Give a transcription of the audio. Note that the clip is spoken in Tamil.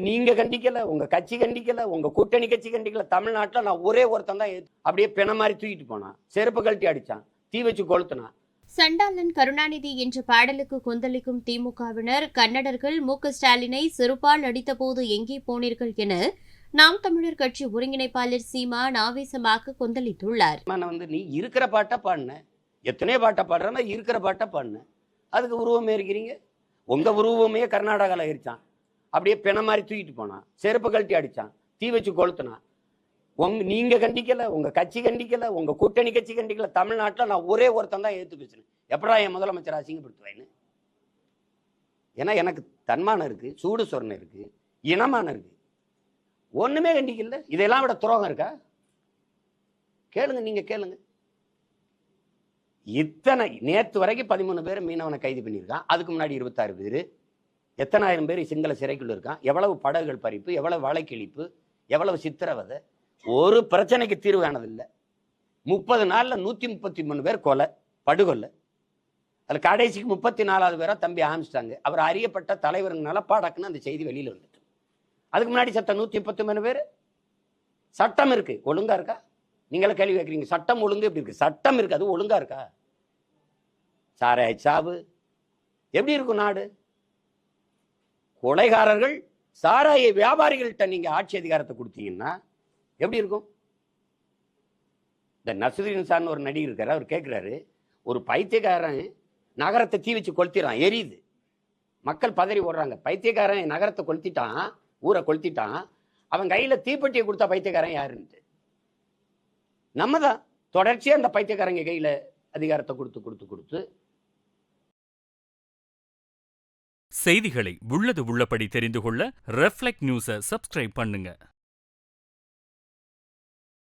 நீங்க கண்டிக்கல, உங்க கட்சி கண்டிக்கல, உங்க கூட்டணி கட்சி கண்டிக்கல. தமிழ்நாட்டுல நான் ஒரே ஒருத்தன் தான் அப்படியே பிண மாதிரி தூக்கிட்டு போனான், செருப்பு கழட்டி அடிச்சான், தீ வச்சு கொளுத்துனான். சண்டாளன் கருணாநிதி என்ற பாடலுக்கு கொந்தளிக்கும் திமுகவினர் கன்னடர்கள் மு.க.ஸ்டாலினை செருப்பால் அடித்தபோது எங்கே போனீர்கள் என நாம் தமிழர் கட்சி ஒருங்கிணைப்பாளர் சீமான் ஆவேசமாக கொந்தளித்துள்ளார். நீ இருக்கிற பாட்டை பாடின, எத்தனையோ பாட்டை பாடுறா, இருக்கிற பாட்டை பாடின, அதுக்கு உருவமே இருக்கிறீங்க. உங்க உருவமே கர்நாடகாவில் இருச்சான், அப்படியே பிண மாதிரி தூக்கிட்டு போனான், செருப்பு கழட்டி அடிச்சான், தீ வச்சு கொளுத்துனான். நீங்க கண்டிக்கல, உங்க கட்சி கண்டிக்கல, உங்க கூட்டணி கட்சி கண்டிக்கல. தமிழ்நாட்டில் நான் ஒரே ஒருத்தன் தான் எடுத்து பேசுறேன். எப்படா என் முதலமைச்சர் அசிங்கப்படுத்துவேன்னு? ஏன்னா எனக்கு தன்மானம் இருக்கு, சூடு சொரணை இருக்கு, இனமானம் இருக்கு. ஒண்ணுமே கண்டிக்கல. இதெல்லாம் விட துரோகம் இருக்கா? கேளுங்க, நீங்க கேளுங்க. இத்தனை நேற்று வரைக்கும் 13 பேர் மீனவனை கைது பண்ணியிருக்கான். அதுக்கு முன்னாடி 26 பேர், எத்தனாயிரம் பேர் சிங்கள சிறைக்குள்ள இருக்கான். எவ்வளவு படகுகள் பறிப்பு, எவ்வளவு வலைக்கிழிப்பு, எவ்வளவு சித்திரவதை. ஒரு பிரச்சனைக்கு தீர்வு காணதில்லை. 30 நாள்ல 133 பேர் கொலை, படுகொலை. அதுல கடைசிக்கு 34வது பேரா தம்பி ஆரம்பிச்சிட்டாங்க. அவர் அறியப்பட்ட தலைவருனால பாடக்குன்னு அந்த செய்தி வெளியில வந்துட்டு. அதுக்கு முன்னாடி சட்டம் 133 பேர். சட்டம் இருக்கு, ஒழுங்கா இருக்கா? நீங்களே கேள்வி கேட்குறீங்க, சட்டம் ஒழுங்கு எப்படி இருக்கு? சட்டம் இருக்கு, அது ஒழுங்கா இருக்கா? சாராய சாவு எப்படி இருக்கும் நாடு? கொலைகாரர்கள் சாராய வியாபாரிகள்கிட்ட நீங்க ஆட்சி அதிகாரத்தை கொடுத்தீங்கன்னா எப்படி இருக்கும்? இந்த நசுதீன் சார்னு ஒரு நடிகர் இருக்காரு, அவர் கேட்கிறாரு, ஒரு பைத்தியக்காரன் நகரத்தை தீ வச்சு கொளுத்திடுறான், எரியுது, மக்கள் பதறி ஓடுறாங்க. பைத்தியக்காரன் நகரத்தை கொளுத்திட்டான், ஊரை கொளுத்திட்டான், அவன் கையில தீப்பெட்டியை கொடுத்தா பைத்தியக்காரன் யாருன்னு நம்ம தான் தொடர்ச்சியா அந்த பைத்தியக்காரங்க கையில அதிகாரத்தை கொடுத்து செய்திகளை உள்ளது உள்ளபடி தெரிந்து கொள்ள ரெஃப்ளெக்ட் நியூஸை சப்ஸ்கிரைப் பண்ணுங்க.